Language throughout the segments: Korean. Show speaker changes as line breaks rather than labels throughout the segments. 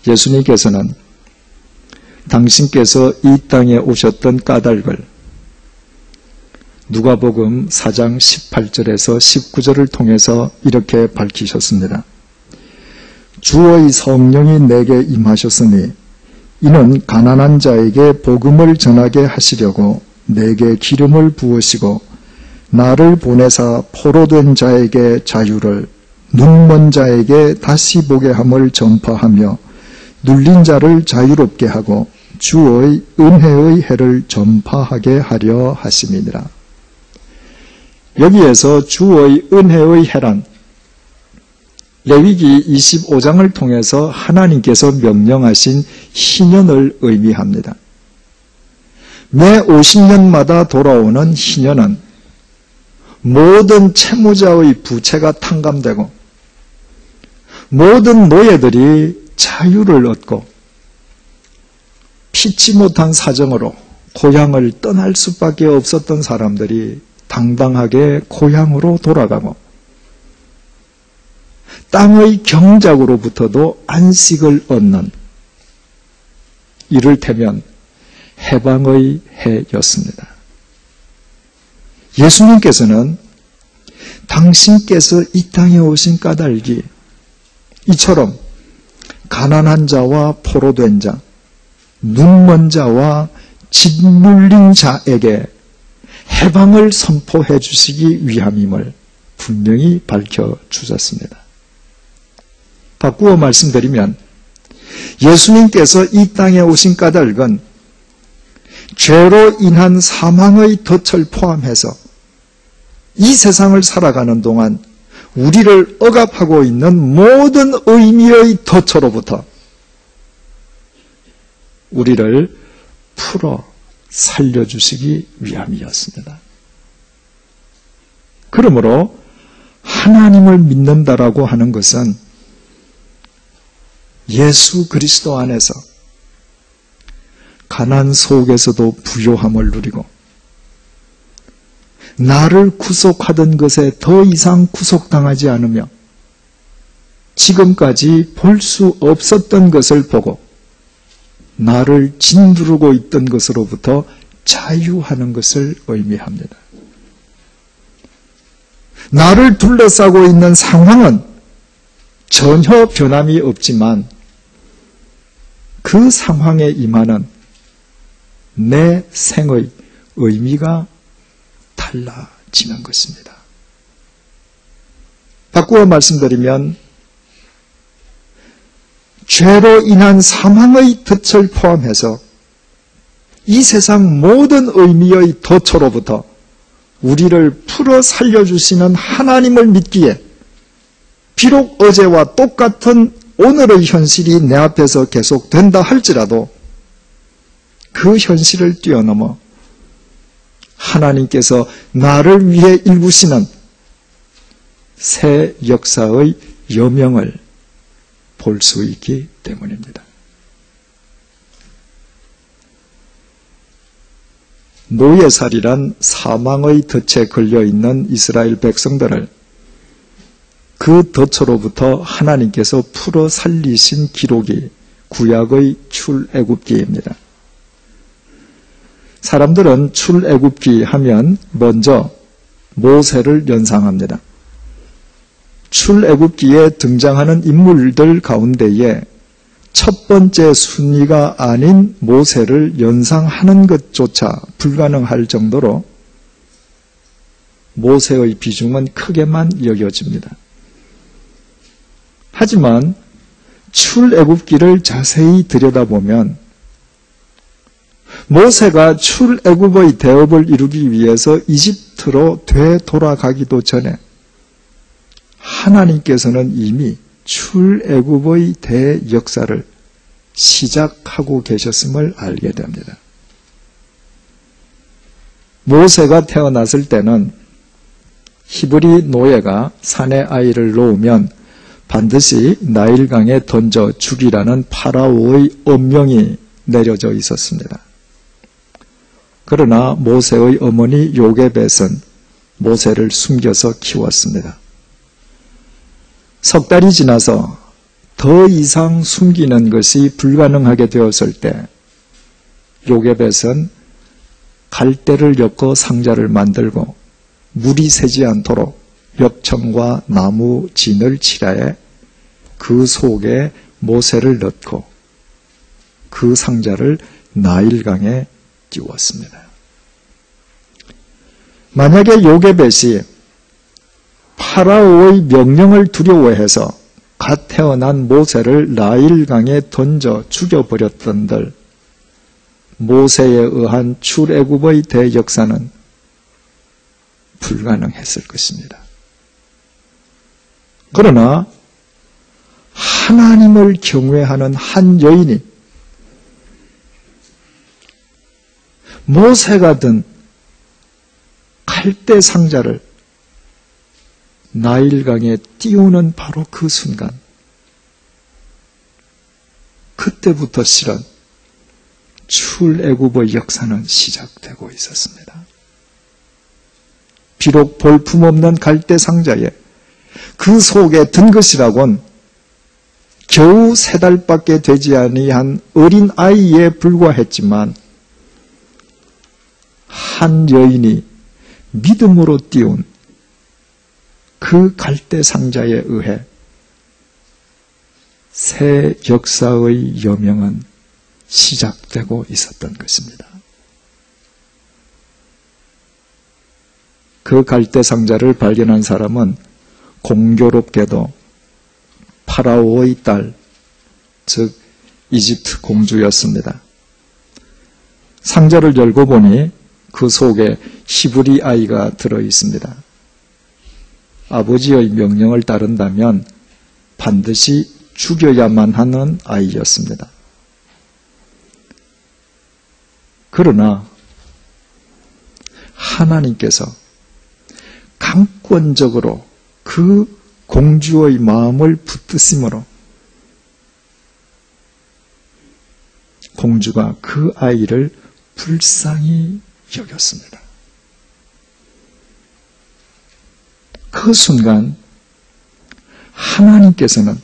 예수님께서는 당신께서 이 땅에 오셨던 까닭을 누가복음 4장 18절에서 19절을 통해서 이렇게 밝히셨습니다. 주의 성령이 내게 임하셨으니 이는 가난한 자에게 복음을 전하게 하시려고 내게 기름을 부으시고 나를 보내사 포로된 자에게 자유를, 눈먼 자에게 다시 보게 함을 전파하며 눌린 자를 자유롭게 하고 주의 은혜의 해를 전파하게 하려 하심이니라. 여기에서 주의 은혜의 해란 레위기 25장을 통해서 하나님께서 명령하신 희년을 의미합니다. 매 50년마다 돌아오는 희년은 모든 채무자의 부채가 탕감되고 모든 노예들이 자유를 얻고 피치 못한 사정으로 고향을 떠날 수밖에 없었던 사람들이 당당하게 고향으로 돌아가고 땅의 경작으로부터도 안식을 얻는, 이를테면 해방의 해였습니다. 예수님께서는 당신께서 이 땅에 오신 까닭이 이처럼 가난한 자와 포로된 자, 눈먼 자와 짓눌린 자에게 해방을 선포해 주시기 위함임을 분명히 밝혀주셨습니다. 바꾸어 말씀드리면 예수님께서 이 땅에 오신 까닭은 죄로 인한 사망의 덫을 포함해서 이 세상을 살아가는 동안 우리를 억압하고 있는 모든 의미의 덫으로부터 우리를 풀어 살려주시기 위함이었습니다. 그러므로 하나님을 믿는다라고 하는 것은 예수 그리스도 안에서 가난 속에서도 부요함을 누리고 나를 구속하던 것에 더 이상 구속당하지 않으며 지금까지 볼 수 없었던 것을 보고 나를 짓누르고 있던 것으로부터 자유하는 것을 의미합니다. 나를 둘러싸고 있는 상황은 전혀 변함이 없지만 그 상황에 임하는 내 생의 의미가 달라지는 것입니다. 바꾸어 말씀드리면 죄로 인한 사망의 덫을 포함해서 이 세상 모든 의미의 덫으로부터 우리를 풀어 살려주시는 하나님을 믿기에 비록 어제와 똑같은 오늘의 현실이 내 앞에서 계속된다 할지라도 그 현실을 뛰어넘어 하나님께서 나를 위해 일구시는 새 역사의 여명을 볼 수 있기 때문입니다. 노예살이란 사망의 덫에 걸려있는 이스라엘 백성들을 그 덫으로부터 하나님께서 풀어 살리신 기록이 구약의 출애굽기입니다. 사람들은 출애굽기 하면 먼저 모세를 연상합니다. 출애굽기에 등장하는 인물들 가운데에 첫 번째 순위가 아닌 모세를 연상하는 것조차 불가능할 정도로 모세의 비중은 크게만 여겨집니다. 하지만 출애굽기를 자세히 들여다보면 모세가 출애굽의 대업을 이루기 위해서 이집트로 되돌아가기도 전에 하나님께서는 이미 출애굽의 대역사를 시작하고 계셨음을 알게 됩니다. 모세가 태어났을 때는 히브리 노예가 사내 아이를 놓으면 반드시 나일강에 던져 죽이라는 파라오의 엄명이 내려져 있었습니다. 그러나 모세의 어머니 요게벳은 모세를 숨겨서 키웠습니다. 석 달이 지나서 더 이상 숨기는 것이 불가능하게 되었을 때 요게벳은 갈대를 엮어 상자를 만들고 물이 새지 않도록 벽청과 나무 진을 칠하여 그 속에 모세를 넣고 그 상자를 나일강에 띄웠습니다. 만약에 요게벳이 파라오의 명령을 두려워해서 갓 태어난 모세를 나일강에 던져 죽여버렸던들 모세에 의한 출애굽의 대역사는 불가능했을 것입니다. 그러나 하나님을 경외하는 한 여인이 모세가 든 갈대 상자를 나일강에 띄우는 바로 그 순간, 그때부터 실은 출애굽의 역사는 시작되고 있었습니다. 비록 볼품없는 갈대 상자에 그 속에 든 것이라곤 겨우 3달밖에 되지 아니한 어린 아이에 불과했지만 한 여인이 믿음으로 띄운 그 갈대 상자에 의해 새 역사의 여명은 시작되고 있었던 것입니다. 그 갈대 상자를 발견한 사람은 공교롭게도 파라오의 딸, 즉 이집트 공주였습니다. 상자를 열고 보니 그 속에 히브리 아이가 들어있습니다. 아버지의 명령을 따른다면 반드시 죽여야만 하는 아이였습니다. 그러나 하나님께서 강권적으로 그 공주의 마음을 붙드심으로 공주가 그 아이를 불쌍히 여겼습니다. 그 순간 하나님께서는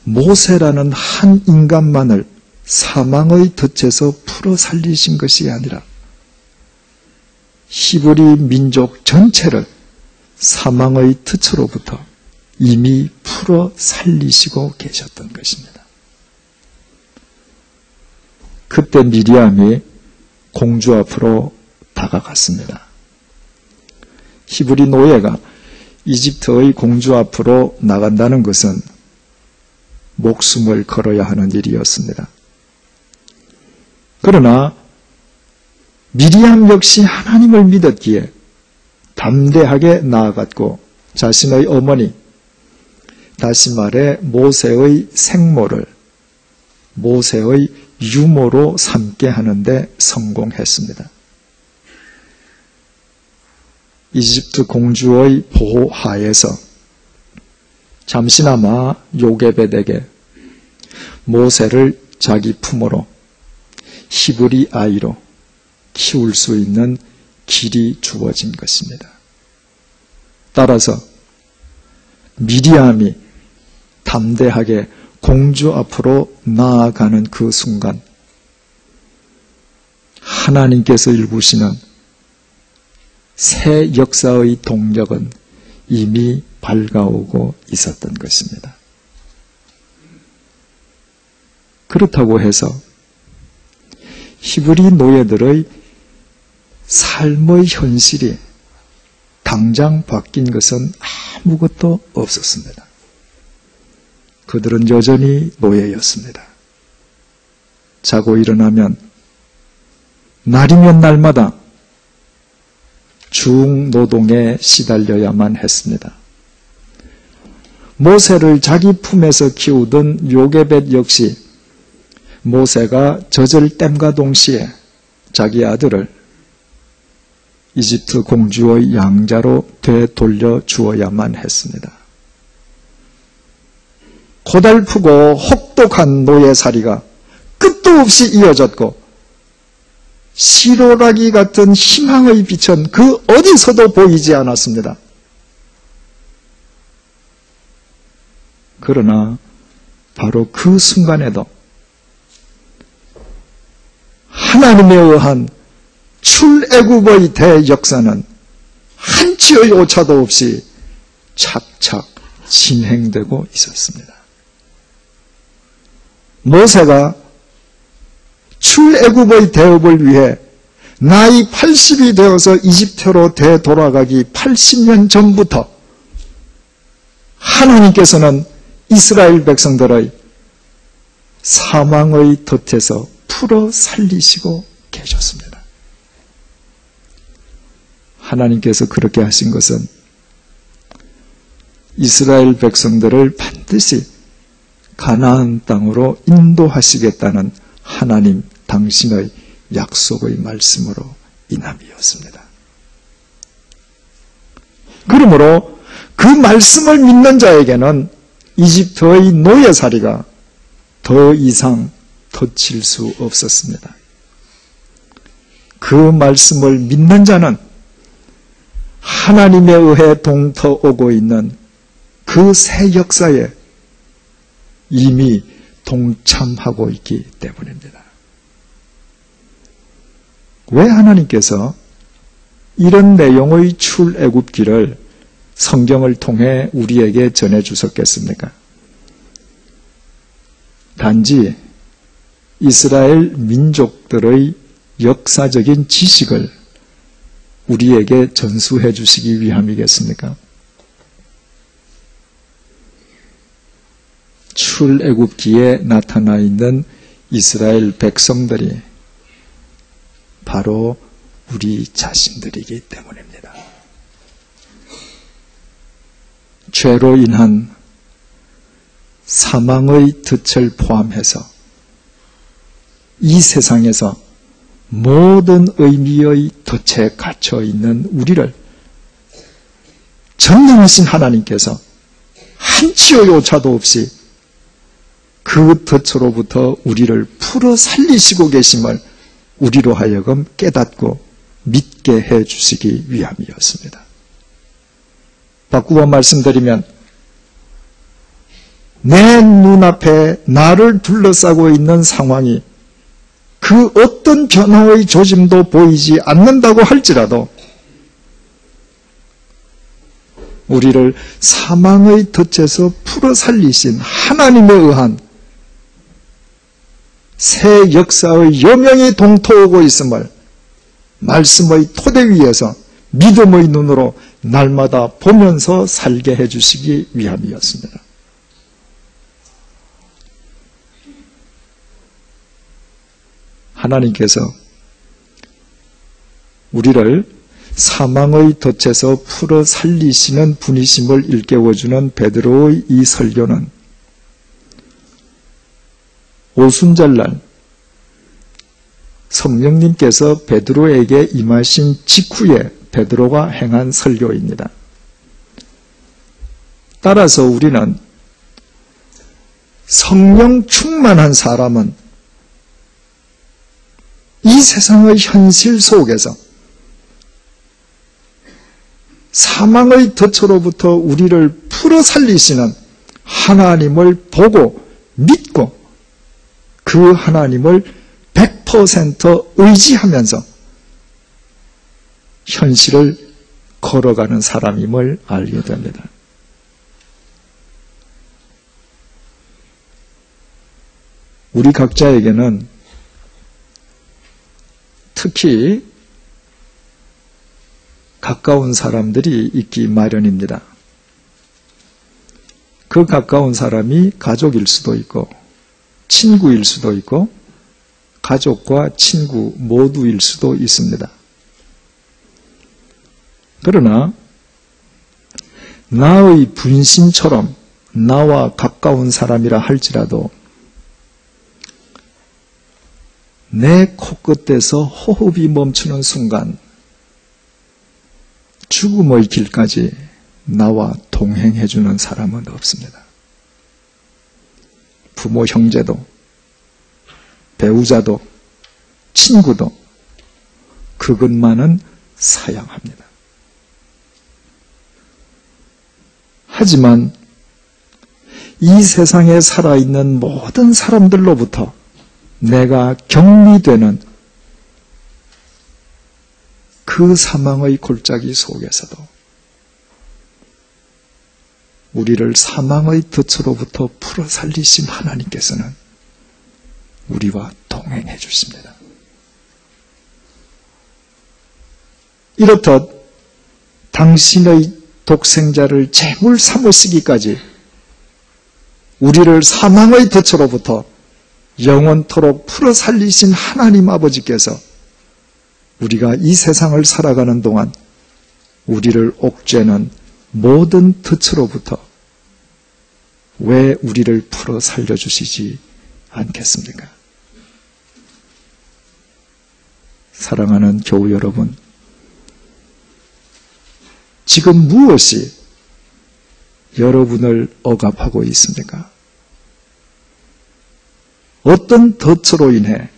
모세라는 한 인간만을 사망의 덫에서 풀어 살리신 것이 아니라 히브리 민족 전체를 사망의 덫으로부터 이미 풀어 살리시고 계셨던 것입니다. 그때 미리암이 공주 앞으로 다가갔습니다. 히브리 노예가 이집트의 공주 앞으로 나간다는 것은 목숨을 걸어야 하는 일이었습니다. 그러나 미리암 역시 하나님을 믿었기에 담대하게 나아갔고 자신의 어머니, 다시 말해 모세의 생모를 모세의 유모로 삼게 하는데 성공했습니다. 이집트 공주의 보호 하에서 잠시나마 요게벳에게 모세를 자기 품으로 히브리 아이로 키울 수 있는 길이 주어진 것입니다. 따라서 미리암이 담대하게 공주 앞으로 나아가는 그 순간 하나님께서 일구시는 새 역사의 동력은 이미 밝아오고 있었던 것입니다. 그렇다고 해서 히브리 노예들의 삶의 현실이 당장 바뀐 것은 아무것도 없었습니다. 그들은 여전히 노예였습니다. 자고 일어나면 날이면 날마다 중노동에 시달려야만 했습니다. 모세를 자기 품에서 키우던 요게벳 역시 모세가 젖을 땜과 동시에 자기 아들을 이집트 공주의 양자로 되돌려 주어야만 했습니다. 고달프고 혹독한 노예살이가 끝도 없이 이어졌고 시로라기 같은 희망의 빛은 그 어디서도 보이지 않았습니다. 그러나 바로 그 순간에도 하나님에 의한 출애굽의 대역사는 한치의 오차도 없이 착착 진행되고 있었습니다. 모세가 출애굽의 대업을 위해 나이 80이 되어서 이집트로 되돌아가기 80년 전부터 하나님께서는 이스라엘 백성들의 사망의 덫에서 풀어 살리시고 계셨습니다. 하나님께서 그렇게 하신 것은 이스라엘 백성들을 반드시 가나안 땅으로 인도하시겠다는 하나님 당신의 약속의 말씀으로 인함이었습니다. 그러므로 그 말씀을 믿는 자에게는 이집트의 노예살이가 더 이상 덧칠 수 없었습니다. 그 말씀을 믿는 자는 하나님에 의해 동터오고 있는 그 새 역사에 이미 동참하고 있기 때문입니다. 왜 하나님께서 이런 내용의 출애굽기를 성경을 통해 우리에게 전해주셨겠습니까? 단지 이스라엘 민족들의 역사적인 지식을 우리에게 전수해 주시기 위함이겠습니까? 출애굽기에 나타나 있는 이스라엘 백성들이 바로 우리 자신들이기 때문입니다. 죄로 인한 사망의 덫을 포함해서 이 세상에서 모든 의미의 덫에 갇혀 있는 우리를 전능하신 하나님께서 한치의 오차도 없이 그 덫으로부터 우리를 풀어 살리시고 계심을 우리로 하여금 깨닫고 믿게 해 주시기 위함이었습니다. 바꾸어 말씀드리면 내 눈앞에 나를 둘러싸고 있는 상황이 그 어떤 변화의 조짐도 보이지 않는다고 할지라도 우리를 사망의 덫에서 풀어 살리신 하나님에 의한 새 역사의 여명이 동토오고 있음을 말씀의 토대 위에서 믿음의 눈으로 날마다 보면서 살게 해주시기 위함이었습니다. 하나님께서 우리를 사망의 덫에서 풀어 살리시는 분이심을 일깨워주는 베드로의 이 설교는 오순절날 성령님께서 베드로에게 임하신 직후에 베드로가 행한 설교입니다. 따라서 우리는 성령 충만한 사람은 이 세상의 현실 속에서 사망의 덫으로부터 우리를 풀어 살리시는 하나님을 보고 믿고 그 하나님을 100% 의지하면서 현실을 걸어가는 사람임을 알게 됩니다. 우리 각자에게는 특히 가까운 사람들이 있기 마련입니다. 그 가까운 사람이 가족일 수도 있고 친구일 수도 있고 가족과 친구 모두일 수도 있습니다. 그러나 나의 분신처럼 나와 가까운 사람이라 할지라도 내 코끝에서 호흡이 멈추는 순간 죽음의 길까지 나와 동행해주는 사람은 없습니다. 부모, 형제도, 배우자도, 친구도 그것만은 사양합니다. 하지만 이 세상에 살아있는 모든 사람들로부터 내가 격리되는 그 사망의 골짜기 속에서도 우리를 사망의 덫으로부터 풀어 살리신 하나님께서는 우리와 동행해 주십니다. 이렇듯 당신의 독생자를 제물 삼으시기까지 우리를 사망의 덫으로부터 영원토록 풀어 살리신 하나님 아버지께서 우리가 이 세상을 살아가는 동안 우리를 옥죄는 모든 덫으로부터 왜 우리를 풀어 살려주시지 않겠습니까? 사랑하는 교우 여러분, 지금 무엇이 여러분을 억압하고 있습니까? 어떤 덫으로 인해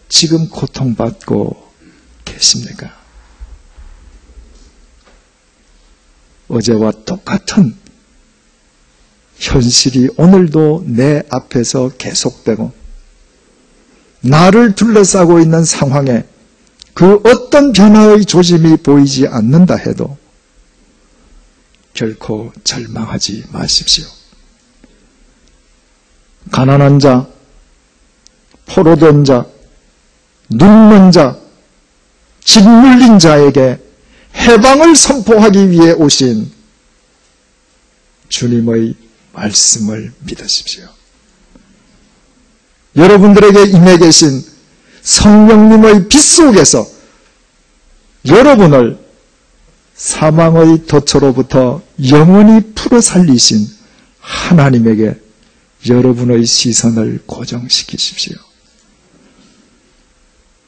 지금 고통받고 계십니까? 어제와 똑같은 현실이 오늘도 내 앞에서 계속되고 나를 둘러싸고 있는 상황에 그 어떤 변화의 조짐이 보이지 않는다 해도 결코 절망하지 마십시오. 가난한 자, 포로된 자, 눕는 자, 짓눌린 자에게 해방을 선포하기 위해 오신 주님의 말씀을 믿으십시오. 여러분들에게 임해 계신 성령님의 빛 속에서 여러분을 사망의 덫으로부터 영원히 풀어 살리신 하나님에게 여러분의 시선을 고정시키십시오.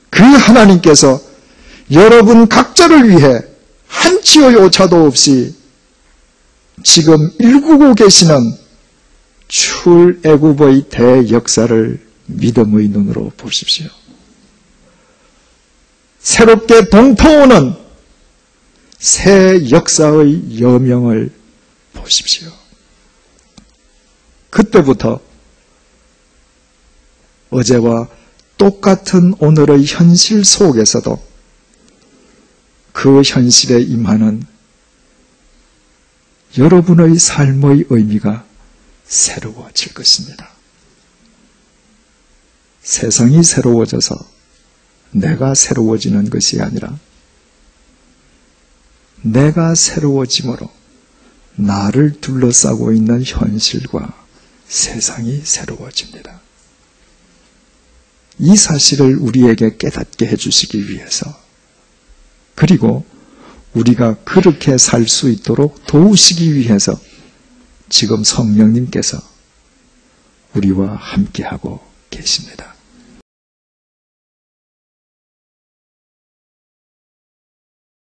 그 하나님께서 여러분 각자를 위해 한치의 오차도 없이 지금 일구고 계시는 출애굽의 대역사를 믿음의 눈으로 보십시오. 새롭게 동토오는 새 역사의 여명을 보십시오. 그때부터 어제와 똑같은 오늘의 현실 속에서도 그 현실에 임하는 여러분의 삶의 의미가 새로워질 것입니다. 세상이 새로워져서 내가 새로워지는 것이 아니라 내가 새로워짐으로 나를 둘러싸고 있는 현실과 세상이 새로워집니다. 이 사실을 우리에게 깨닫게 해주시기 위해서, 그리고 우리가 그렇게 살 수 있도록 도우시기 위해서 지금 성령님께서 우리와 함께하고 계십니다.